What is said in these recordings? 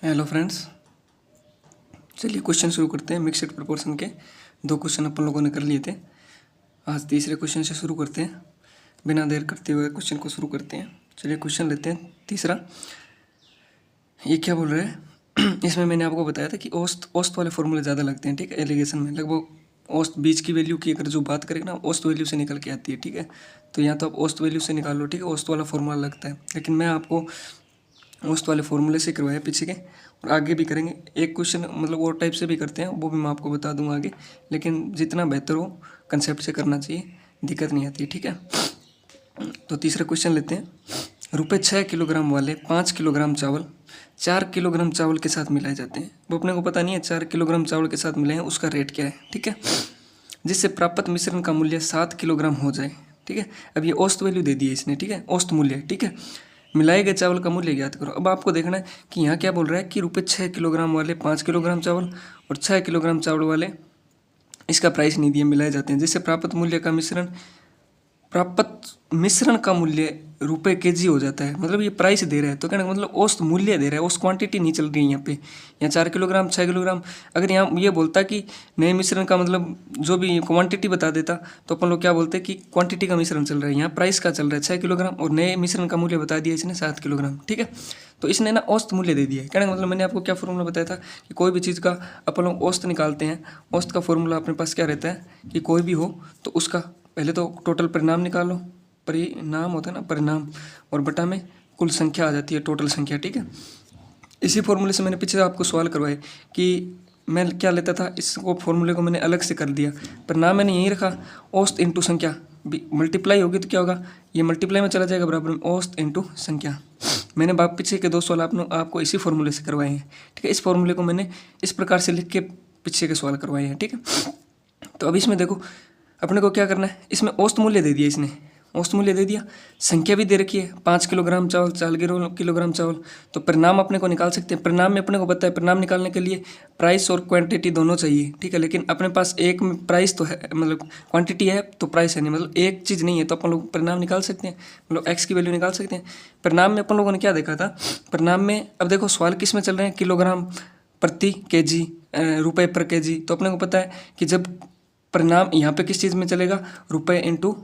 Hello friends, चलिए question शुरू करते हैं। मिक्सड प्रपोर्शन के 2 क्वेश्चन अपन लोगों ने कर लिए थे। आज तीसरे क्वेश्चन से शुरू करते हैं। बिना देर करते हुए क्वेश्चन को शुरू करते हैं। चलिए क्वेश्चन लेते हैं तीसरा। ये क्या बोल रहे हैं इसमें मैंने आपको बताया था कि औसत वाले फॉर्मूले ज़्यादा लगते हैं। ठीक है, एलिगेशन में लगभग औसत बीच की वैल्यू की अगर जो बात करें ना, औसत वैल्यू से निकल के आती है। ठीक है, तो यहाँ तो आप औसत वैल्यू से निकाल लो। ठीक है, औसत वाला फॉर्मूला लगता है, लेकिन मैं आपको औसत वाले फॉर्मूले से करवाया पीछे के, और आगे भी करेंगे। एक क्वेश्चन मतलब और टाइप से भी करते हैं, वो भी मैं आपको बता दूंगा आगे। लेकिन जितना बेहतर हो कंसेप्ट से करना चाहिए, दिक्कत नहीं आती। ठीक है, तो तीसरा क्वेश्चन लेते हैं। रुपये 6 किलोग्राम वाले 5 किलोग्राम चावल 4 किलोग्राम चावल के साथ मिलाए जाते हैं। वो अपने को पता नहीं है 4 किलोग्राम चावल के साथ मिलाए हैं उसका रेट क्या है। ठीक है, जिससे प्राप्त मिश्रण का मूल्य 7 किलोग्राम हो जाए। ठीक है, अब ये औसत वैल्यू दे दी है इसने। ठीक है, औसत मूल्य। ठीक है, मिलाए गए चावल का मूल्य ज्ञात करो। अब आपको देखना है कि यहाँ क्या बोल रहा है कि रुपये 6 किलोग्राम वाले 5 किलोग्राम चावल और 6 किलोग्राम चावल वाले इसका प्राइस नहीं दिए, मिलाए जाते हैं। जिससे प्राप्त मिश्रण का मूल्य रुपये केजी हो जाता है। मतलब ये प्राइस दे रहा है, तो कहने का मतलब औसत मूल्य दे रहा है, औसत क्वांटिटी नहीं चल रही है यहाँ पे। यहाँ 4 किलोग्राम 6 किलोग्राम, अगर यहाँ ये बोलता कि नए मिश्रण का मतलब जो भी क्वांटिटी बता देता, तो अपन लोग क्या बोलते हैं कि क्वांटिटी का मिश्रण चल रहा है। यहाँ प्राइस का चल रहा है 6 किलोग्राम और नए मिश्रण का मूल्य बता दिया इसने 7 किलोग्राम। ठीक है, तो इसने ना औसत मूल्य दे दिया है। कहने का मतलब मैंने आपको क्या फॉर्मूला बताया था कि कोई भी चीज़ का अपन लोग औसत निकालते हैं। औसत का फॉर्मूला अपने पास क्या रहता है कि कोई भी हो तो उसका पहले तो टोटल परिणाम निकालो। परिणाम होता है ना, परिणाम, और बटा में कुल संख्या आ जाती है, टोटल संख्या। ठीक है, इसी फॉर्मूले से मैंने पीछे आपको सवाल करवाए कि मैं क्या लेता था, इसको फॉर्मूले को मैंने अलग से कर दिया। परिणाम मैंने यहीं रखा, औसत इंटू संख्या, मल्टीप्लाई होगी तो क्या होगा, ये मल्टीप्लाई में चला जाएगा बराबर में औसत इंटू संख्या। मैंने पीछे के 2 सवाल आपको इसी फॉर्मूले से करवाए हैं। ठीक है, इस फॉर्मूले को मैंने इस प्रकार से लिख के पीछे के सवाल करवाए हैं। ठीक है, तो अब इसमें देखो अपने को क्या करना है, इसमें औसत मूल्य दे दिया इसने, औसत मूल्य दे दिया, संख्या भी दे रखी है 5 किलोग्राम चावल 4 किलोग्राम चावल। तो परिणाम अपने को निकाल सकते हैं। परिणाम में अपने को पता है परिणाम निकालने के लिए प्राइस और क्वांटिटी दोनों चाहिए। ठीक है, लेकिन अपने पास एक प्राइस तो है, मतलब क्वांटिटी है तो प्राइस है नहीं, मतलब एक चीज़ नहीं है, तो अपन लोग परिणाम निकाल सकते हैं, मतलब एक्स की वैल्यू निकाल सकते हैं। परिणाम में अपन लोगों ने क्या देखा था, परिणाम में अब देखो सवाल किस में चल रहे हैं, किलोग्राम प्रति केजी, रुपये पर केजी। तो अपने को पता है कि जब परिणाम यहाँ पे किस चीज़ में चलेगा, रुपये इंटू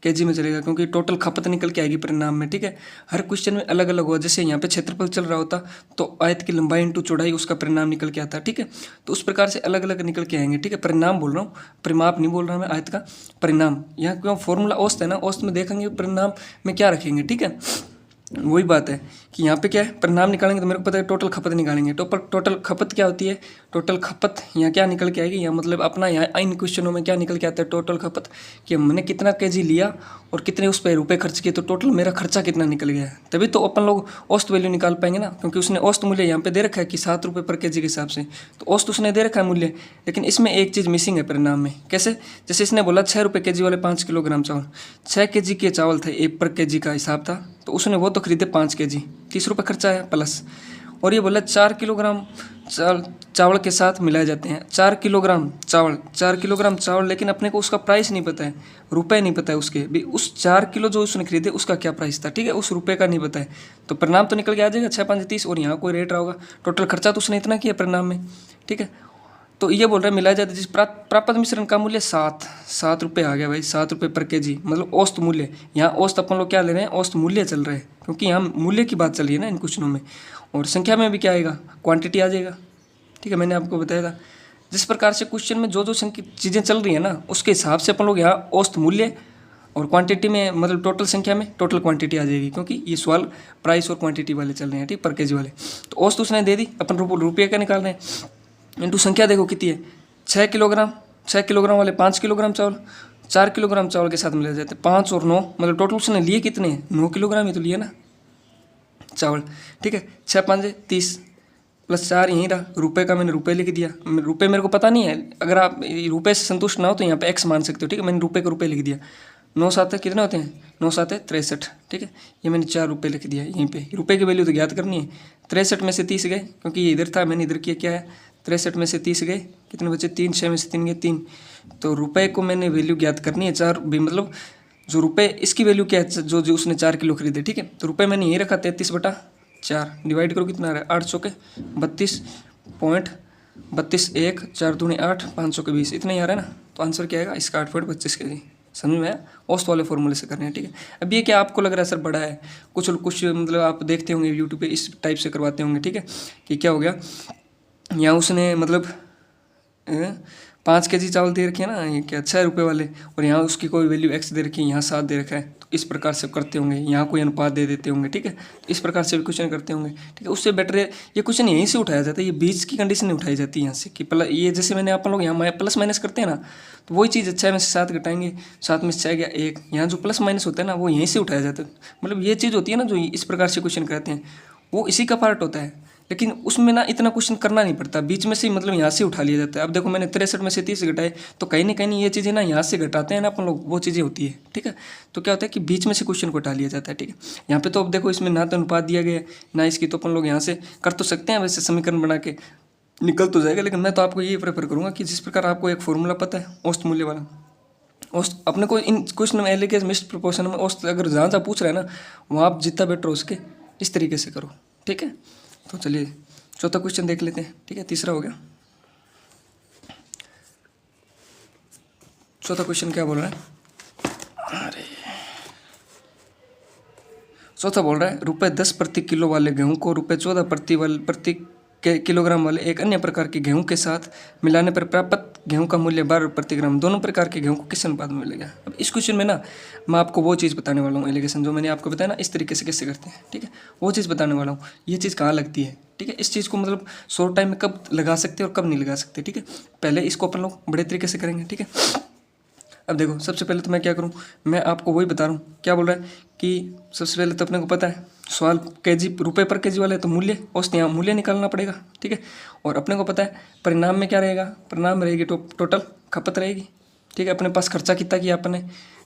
केजी में चलेगा, क्योंकि टोटल खपत निकल के आएगी परिणाम में। ठीक है, हर क्वेश्चन में अलग अलग हुआ। जैसे यहाँ पे क्षेत्रफल चल रहा होता तो आयत की लंबाई इंटू चौड़ाई उसका परिणाम निकल के आता। ठीक है, तो उस प्रकार से अलग अलग निकल के आएंगे। ठीक है, परिणाम बोल रहा हूँ, परिमाप नहीं बोल रहा मैं, आयत का परिणाम। यहाँ क्यों फॉर्मूला औसत है ना, औसत में देखेंगे परिणाम में क्या रखेंगे। ठीक है, वही बात है कि यहाँ पे क्या है, परिणाम निकालेंगे तो मेरे को पता है टोटल खपत निकालेंगे। टोटल खपत क्या होती है, टोटल खपत यहाँ क्या निकल के आएगी, यहाँ मतलब अपना यहाँ इन क्वेश्चनों में क्या निकल के आता है, टोटल खपत, कि मैंने कितना केजी लिया और कितने उस पर रुपये खर्च किए, तो टोटल मेरा खर्चा कितना निकल गया है। तभी तो अपन लोग औसत वैल्यू निकाल पाएंगे ना, क्योंकि उसने औसत मूल्य यहाँ पे दे रखा है कि 7 रुपये पर केजी के हिसाब से, तो औसत उसने दे रखा है मूल्य। लेकिन इसमें एक चीज़ मिसिंग है परिणाम में। कैसे, जैसे इसने बोला 6 रुपये केजी वाले 5 किलोग्राम चावल, 6 केजी के चावल थे, 1 पर केजी का हिसाब था, तो उसने वो तो खरीदे 5 केजी, 30 रुपये खर्चा आया प्लस। और ये बोला 4 किलोग्राम चावल के साथ मिलाए जाते हैं। 4 किलोग्राम चावल, 4 किलोग्राम चावल, लेकिन अपने को उसका प्राइस नहीं पता है, रुपए नहीं पता है उसके भी, उस 4 किलो जो उसने खरीदे उसका क्या प्राइस था। ठीक है, उस रुपए का नहीं पता है, तो परिणाम तो निकल के आ जाएगा 6 5 30, और यहाँ कोई रेट रहा होगा, टोटल खर्चा तो उसने इतना किया परिणाम में। ठीक है, तो ये बोल रहा है मिलाया जाता है जिस प्राप्त मिश्रण का मूल्य 7 रुपये आ गया भाई, 7 रुपये पर केजी, मतलब औसत मूल्य। यहाँ औसत अपन लोग क्या ले रहे हैं, औसत मूल्य चल रहा है, क्योंकि यहाँ मूल्य की बात चल रही है ना इन क्वेश्चनों में। और संख्या में भी क्या आएगा, क्वांटिटी आ जाएगा। ठीक है, मैंने आपको बताया था जिस प्रकार से क्वेश्चन में जो जो चीज़ें चल रही है ना, उसके हिसाब से अपन लोग यहाँ औसत मूल्य और क्वांटिटी में, मतलब टोटल संख्या में टोटल क्वांटिटी आ जाएगी, क्योंकि ये सवाल प्राइस और क्वांटिटी वाले चल रहे हैं। ठीक, पर केजी वाले। तो औसत उसने दे दी, अपन रुपये का निकाल रहे हैं, इंटू संख्या देखो कितनी है, 6 किलोग्राम, 6 किलोग्राम वाले 5 किलोग्राम चावल, 4 किलोग्राम चावल के साथ मिलाए जाते हैं, 5 और 9, मतलब टोटल उसने लिए कितने, 9 किलोग्राम ही तो लिए ना चावल। ठीक है, 6 5 30 प्लस 4 यहीं रहा, रुपये का मैंने रुपये लिख दिया। रुपये मेरे को पता नहीं है, अगर आप रुपये से संतुष्ट ना हो तो यहाँ पे एक्स मान सकते हो। ठीक है, मैंने रुपये का रुपये लिख दिया। 9 7 कितने होते हैं, 9 7 63। ठीक है, ये मैंने 4 रुपये लिख दिया यहीं पे। रुपये की वैल्यू तो ज्ञात करनी है। 63 में से 30 गए, क्योंकि ये इधर था, मैंने इधर किया, क्या है 63 में से 30 गए, कितने बचे 3, 6 में से 3 गए 3। तो रुपये को मैंने वैल्यू ज्ञात करनी है 4 भी, मतलब जो रुपये इसकी वैल्यू क्या है, जो जो उसने 4 किलो खरीदे। ठीक है, तो रुपये मैंने यहीं रखा 33 बटा 4 डिवाइड करो कितना आ रहा है 8 चौके 32.32 1 4 दूनी 8 5 चौके 20 इतना ही आ रहा है ना। तो आंसर क्या आएगा इसका 8.25 kg। समझ में आया? औसत वाले फॉर्मूले से करने हैं, ठीक है। अब ये क्या आपको लग रहा है सर बड़ा है, कुछ मतलब आप देखते होंगे यूट्यूब पे इस टाइप से करवाते होंगे, ठीक है। कि क्या हो गया यहाँ उसने मतलब 5 kg चावल दे रखे हैं ना, ये क्या 6 रुपये वाले, और यहाँ उसकी कोई वैल्यू x दे रखी है, यहाँ 7 दे रखा है, तो इस प्रकार से करते होंगे। यहाँ कोई अनुपात दे देते होंगे, ठीक है। तो इस प्रकार से भी क्वेश्चन करते होंगे, ठीक है। उससे बेटर है ये क्वेश्चन यहीं से उठाया जाता है, ये बीच की कंडीशन नहीं उठाई जाती यहाँ से कि प्लस, ये जैसे मैंने आप लोग यहाँ प्लस माइनस करते हैं ना, तो वही चीज़ 6 में से 7 घटाएंगे, 7 में से 6 गया 1, यहाँ जो प्लस माइनस होता है ना वो यहीं से उठाया जाता है। मतलब ये चीज़ होती है ना जो इस प्रकार से क्वेश्चन कराते हैं, वो इसी का पार्ट होता है। लेकिन उसमें ना इतना क्वेश्चन करना नहीं पड़ता, बीच में से मतलब यहाँ से उठा लिया जाता है। अब देखो मैंने 63 में से 30 घटाए, तो कहीं ना कहीं ये चीज़ें ना यहाँ से घटाते हैं ना अपन लोग, वो चीज़ें होती है, ठीक है। तो क्या होता है कि बीच में से क्वेश्चन को उठा लिया जाता है, ठीक है। यहाँ पे तो अब देखो इसमें ना तो अनुपात दिया गया ना इसकी, तो अपन लोग यहाँ से कर तो सकते हैं वैसे समीकरण बना के निकल तो जाएगा। लेकिन मैं तो आपको ये प्रेफर करूँगा कि जिस प्रकार आपको एक फॉर्मूला पता है औसत मूल्य वाला, औसत अपने को इन क्वेश्चन में एल के मिस्ट प्रोपोर्शन में औसत अगर जहाँ जहाँ पूछ रहा है ना वहाँ आप जितना बेटर हो सके इस तरीके से करो, ठीक है। तो चलिए चौथा क्वेश्चन देख लेते हैं, ठीक है। तीसरा हो गया। चौथा क्वेश्चन क्या बोल रहा है, अरे चौथा बोल रहा है ₹10 प्रति किलो वाले गेहूं को ₹14 प्रति किलोग्राम वाले एक अन्य प्रकार के गेहूं के साथ मिलाने पर प्राप्त गेहूं का मूल्य 12 रुपये प्रति ग्राम दोनों प्रकार के गेहूं को किस अनुपात में मिलेगा। अब इस क्वेश्चन में ना मैं आपको वो चीज़ बताने वाला हूँ, एलिगेशन जो मैंने आपको बताया ना इस तरीके से कैसे करते हैं, ठीक है, वो चीज़ बताने वाला हूँ। ये चीज़ कहाँ लगती है, ठीक है। इस चीज़ को मतलब शॉर्ट टाइम में कब लगा सकते हैं और कब नहीं लगा सकते, ठीक है। पहले इसको अपन लोग बड़े तरीके से करेंगे, ठीक है। अब देखो सबसे पहले तो मैं क्या करूँ, मैं आपको वही बता रहा हूँ। क्या बोल रहा है कि सबसे पहले तो अपने को पता है सवाल केजी रुपये पर केजी वाला है, तो मूल्य औसत यहाँ मूल्य निकालना पड़ेगा, ठीक है। और अपने को पता है परिणाम में क्या रहेगा, परिणाम रहेगी टोटल खपत रहेगी, ठीक है। अपने पास खर्चा कितना किया अपने,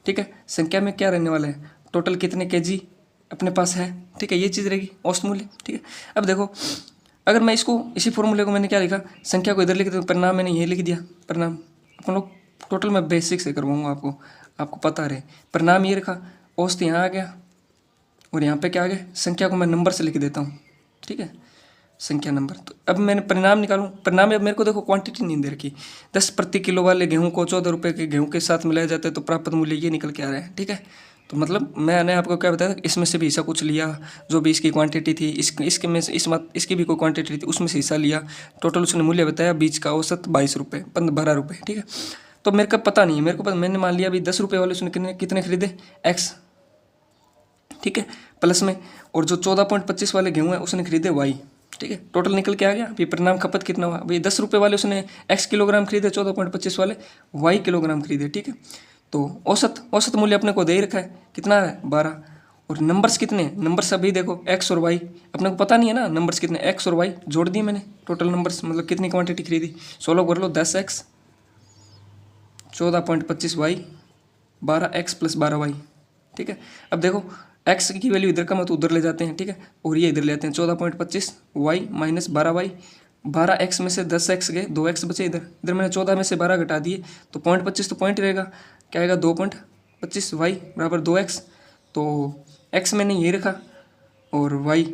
ठीक है। संख्या में क्या रहने वाला है, टोटल कितने केजी अपने पास है, ठीक है। ये चीज़ रहेगी औसत मूल्य, ठीक है। अब देखो अगर मैं इसको इसी फॉर्मूले को मैंने क्या लिखा, संख्या को इधर लिख दिया, परिणाम मैंने ये लिख दिया, परिणाम अपन लोग टोटल मैं बेसिक से करवाऊँगा आपको पता रहे। परिणाम ये रखा, औसत यहाँ आ गया और यहाँ पे क्या आ गया, संख्या को मैं नंबर से लिख देता हूँ, ठीक है, संख्या नंबर। तो अब मैंने परिणाम निकालूँ, परिणाम अब मेरे को देखो क्वांटिटी नहीं दे रखी, 10 प्रति किलो वाले गेहूँ को 14 रुपये के गेहूँ के साथ मिलाया जाता है तो प्राप्त मूल्य ये निकल के आ रहा है, ठीक है। तो मतलब मैंने आपको क्या बताया, इसमें से भी हिस्सा कुछ लिया, जो भी इसकी क्वांटिटी थी, इसके में से इसकी भी कोई क्वांटिटी थी, उसमें से हिस्सा लिया, टोटल उसने मूल्य बताया, बीच का औसत 22 रुपये 12 रुपये, ठीक है। तो मेरे को पता नहीं है, मेरे को पता, मैंने मान लिया अभी 10 रुपये वाले उसने कितने खरीदे x, ठीक है, प्लस में, और जो 14.25 वाले गेहूँ है उसने खरीदे y, ठीक है। टोटल निकल के आ गया। अभी परिणाम खपत कितना हुआ, अभी 10 रुपये वाले उसने x किलोग्राम खरीदे, 14.25 वाले y किलोग्राम खरीदे, ठीक है। तो औसत मूल्य अपने को दे ही रखा है, कितना है 12, और नंबर्स कितने हैं, नंबर्स अभी देखो x और y अपने को पता नहीं है ना, नंबर्स कितने x और y जोड़ दिए मैंने, टोटल नंबर्स मतलब कितनी क्वांटिटी खरीदी, 16 कर लो, 10x 14.25y 12x plus 12y, ठीक है। अब देखो x की वैल्यू इधर का मत उधर ले जाते हैं, ठीक है, और ये इधर ले आते हैं, 14.25y माइनस 12y, 12x में से 10x गए, 2x बचे, इधर मैंने 14 में से 12 घटा दिए, तो 0.25 तो पॉइंट रहेगा, क्या आएगा 2.25y बराबर 2x, तो x मैंने ये रखा और y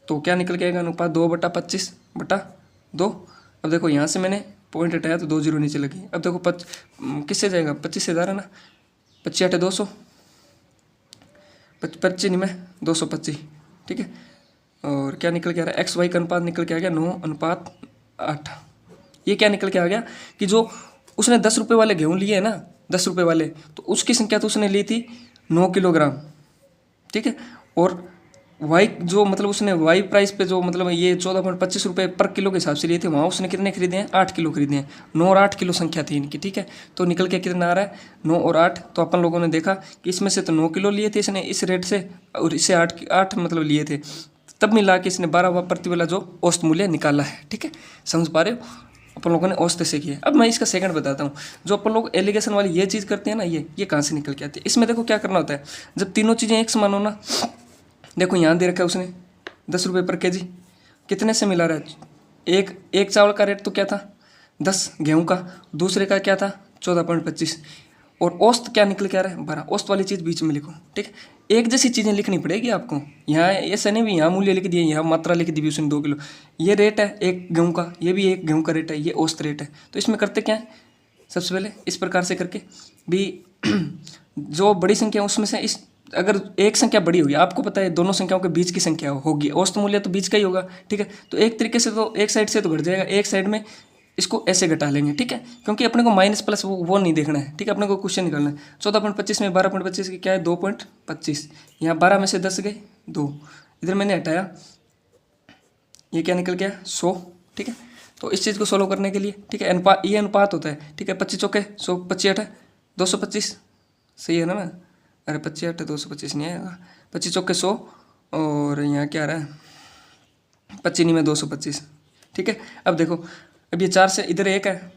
तो क्या निकल के आएगा अनुपात 2/25/2। अब देखो यहाँ से मैंने पॉइंट हटाया तो 2 जीरो नीचे लगी। अब देखो किससे जाएगा, 25 से जा रहा है ना, 25 8 200, 25 नहीं में 225, ठीक है। और क्या निकल के आ रहा है, XY का अनुपात निकल के आ गया 9:8। ये क्या निकल के आ गया कि जो उसने 10 रुपये वाले गेहूँ लिए है ना, 10 रुपये वाले, तो उसकी संख्या तो उसने ली थी 9 किलोग्राम, ठीक है। और वाई जो मतलब उसने वाई प्राइस पे जो मतलब ये 14.25 रुपये पर किलो के हिसाब से लिए थे, वहाँ उसने कितने खरीदे हैं, 8 किलो खरीदे हैं, 9 और 8 किलो संख्या थी इनकी, ठीक है। तो निकल के कितना आ रहा है 9 और 8, तो अपन लोगों ने देखा कि इसमें से तो 9 किलो लिए थे इसने इस रेट से, और इससे 8 मतलब लिए थे, तब मिला के इसने 12 प्रति वाला जो औसत मूल्य निकाला है, ठीक है। समझ पा रहे हो, अपन लोगों ने औसत से किया। अब मैं इसका सेकंड बताता हूँ, जो अपन लोग एलिगेशन वाली ये चीज़ करते हैं ना, ये कहाँ से निकल के आती है। इसमें देखो क्या करना होता है, जब तीनों चीज़ें एक समान हो ना, देखो यहाँ दे रखा है उसने 10 रुपये पर केजी, कितने से मिला रहा है, एक चावल का रेट तो क्या था 10 गेहूँ का, दूसरे का क्या था 14.25, और औसत क्या निकल के आ रहा है 12, औसत वाली चीज़ बीच में लिखो, ठीक है। एक जैसी चीज़ें लिखनी पड़ेगी आपको। यहाँ ऐसा नहीं भी यहाँ मूल्य लिख दिए, यहाँ मात्रा लिख दी भी उसने 2 किलो। ये रेट है एक गेहूँ का, ये भी एक गेहूँ का रेट है, ये औसत रेट है। तो इसमें करते क्या है, सबसे पहले इस प्रकार से करके भी जो बड़ी संख्या उसमें से इस अगर एक संख्या बड़ी होगी, आपको पता है दोनों संख्याओं के बीच की संख्या होगी, औसत मूल्य तो बीच का ही होगा, ठीक है। तो एक तरीके से तो एक साइड से तो घट जाएगा, एक साइड में इसको ऐसे घटा लेंगे, ठीक है, क्योंकि अपने को माइनस प्लस वो नहीं देखना है, ठीक है। अपने को क्वेश्चन निकालना है 14.25 में 12.25 की क्या है 2.25, यहाँ 12 में से 10 गए 2, इधर मैंने हटाया, ये क्या निकल गया 100, ठीक है। तो इस चीज़ को सोल्व करने के लिए, ठीक है, अनुपात, ये अनुपात होता है, ठीक है। 25 चौके 100, 25 8 225, सही है ना। अरे 25 8 225 नहीं आएगा, 25 चौके 100 और यहाँ क्या आ रहा है 25 में 225, ठीक है। अब देखो, अब ये 4 से इधर 1 है,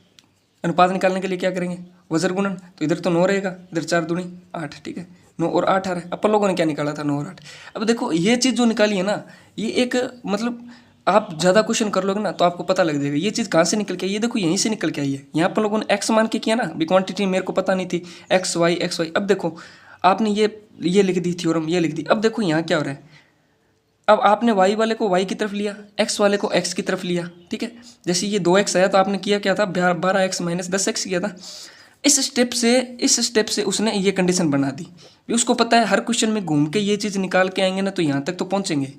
अनुपात निकालने के लिए क्या करेंगे वजर गुणन, तो इधर तो 9 रहेगा, इधर 4 दूनी 8, ठीक है। 9 और 8 आ रहा है। अपन लोगों ने क्या निकाला था 9 और 8। अब देखो ये चीज़ जो निकाली है ना, ये एक मतलब आप ज़्यादा क्वेश्चन कर लोगे ना तो आपको पता लग जाएगा ये चीज़ कहाँ से निकल के आई। ये देखो यहीं से निकल के आई है। यहाँ पर लोगों ने एक्स मान के किया ना, भी क्वांटिटी मेरे को पता नहीं थी, एक्स वाई एक्स वाई। अब देखो आपने ये लिख दी थ्योरम, ये लिख दी। अब देखो यहाँ क्या हो रहा है, अब आपने वाई वाले को वाई की तरफ लिया, एक्स वाले को एक्स की तरफ लिया, ठीक है। जैसे ये 2x आया तो आपने किया क्या था 12x माइनस 10x किया था। इस स्टेप से उसने ये कंडीशन बना दी, भी उसको पता है हर क्वेश्चन में घूम के ये चीज़ निकाल के आएंगे ना तो यहाँ तक तो पहुँचेंगे।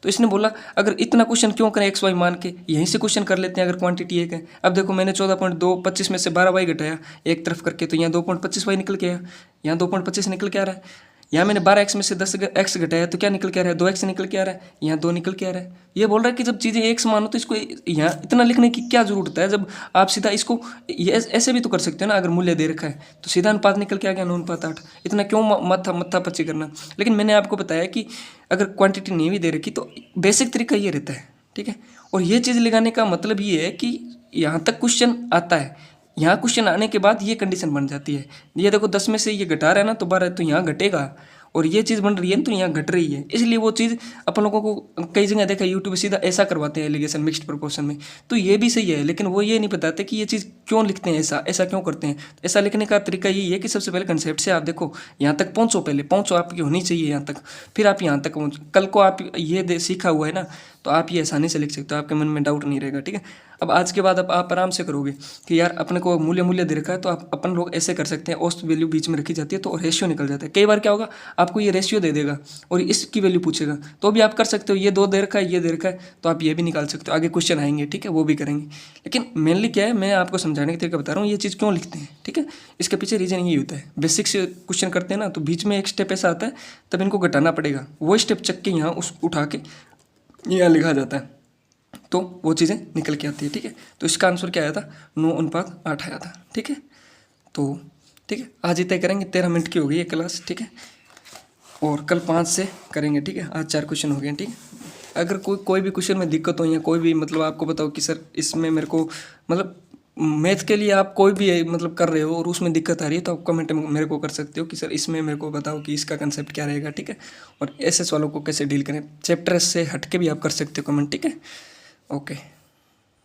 तो इसने बोला अगर इतना क्वेश्चन क्यों करें एक्स वाई मान के, यहीं से क्वेश्चन कर लेते हैं अगर क्वांटिटी एक है। अब देखो मैंने 14.225 में से 12y घटाया एक तरफ करके, तो यहाँ 2.25y निकल के आया, यहाँ 2.25 निकल के आ रहा है। यहाँ मैंने 12x में से 10x घटाया तो क्या निकल के आ रहा है 2x निकल के आ रहा है, यहाँ 2 निकल के आ रहा है। ये बोल रहा है कि जब चीज़ें एक समान हो तो इसको यहाँ इतना लिखने की क्या जरूरत है, जब आप सीधा इसको ये ऐसे भी तो कर सकते हो ना। अगर मूल्य दे रखा है तो सीधा अनुपात निकल के आ गया 9:8, इतना क्यों मत्था पच्ची करना। लेकिन मैंने आपको बताया कि अगर क्वांटिटी नहीं भी दे रखी तो बेसिक तरीका ये रहता है, ठीक है। और ये चीज़ लगाने का मतलब ये है कि यहाँ तक क्वेश्चन आता है, यहाँ क्वेश्चन आने के बाद ये कंडीशन बन जाती है। ये देखो 10 में से ये घटा रहा है ना तो 12 तो यहाँ घटेगा, और ये चीज़ बन रही है तो यहाँ घट रही है। इसलिए वो चीज़ अपन लोगों को कई जगह देखा यूट्यूब सीधा ऐसा करवाते हैं एलिगेशन मिक्स्ड प्रोपोर्शन में, तो ये भी सही है। लेकिन वो ये नहीं बताते कि ये चीज़ क्यों लिखते हैं, ऐसा क्यों करते हैं। ऐसा लिखने का तरीका यही है कि सबसे पहले कंसेप्ट से आप देखो, यहाँ तक पहुँचो, पहले पहुँचो, आपकी होनी चाहिए यहाँ तक, फिर आप यहाँ तक पहुँचो। कल को आप ये सीखा हुआ है ना तो आप ये आसानी से लिख सकते हो, आपके मन में डाउट नहीं रहेगा, ठीक है। अब आज के बाद अब आप आराम से करोगे कि यार अपने को मूल्य दे रखा है तो आप अपन लोग ऐसे कर सकते हैं, औसत वैल्यू बीच में रखी जाती है तो रेशियो निकल जाता है। कई बार क्या होगा आपको ये रेशियो दे देगा और इसकी वैल्यू पूछेगा तो भी आप कर सकते हो, ये 2 दे रखा है ये दे रखा है तो आप ये भी निकाल सकते हो। आगे क्वेश्चन आएंगे, ठीक है, वो भी करेंगे। लेकिन मेनली क्या है, मैं आपको समझाने के तरीका बता रहा हूँ ये चीज़ क्यों लिखते हैं, ठीक है। इसके पीछे रीजन यही होता है, बेसिक से क्वेश्चन करते हैं ना तो बीच में एक स्टेप ऐसा आता है तब इनको घटाना पड़ेगा, वो स्टेप चक के यहाँ उस उठा के यहाँ लिखा जाता है तो वो चीज़ें निकल के आती है, ठीक है। तो इसका आंसर क्या आया था 9:8 आया था, ठीक है। तो ठीक है, आज ही तय करेंगे, 13 मिनट की हो गई है क्लास, ठीक है। और कल 5 से करेंगे, ठीक है। आज 4 क्वेश्चन हो गए, ठीक है। अगर कोई भी क्वेश्चन में दिक्कत हो या कोई भी मतलब आपको बताओ कि सर इसमें मेरे को मतलब मैथ के लिए आप कोई भी मतलब कर रहे हो और उसमें दिक्कत आ रही है तो आप कमेंट में मेरे को कर सकते हो कि सर इसमें मेरे को बताओ कि इसका कंसेप्ट क्या रहेगा, ठीक है। और ऐसे सवालों को कैसे डील करें, चैप्टर से हट के भी आप कर सकते हो कमेंट, ठीक है। ओके।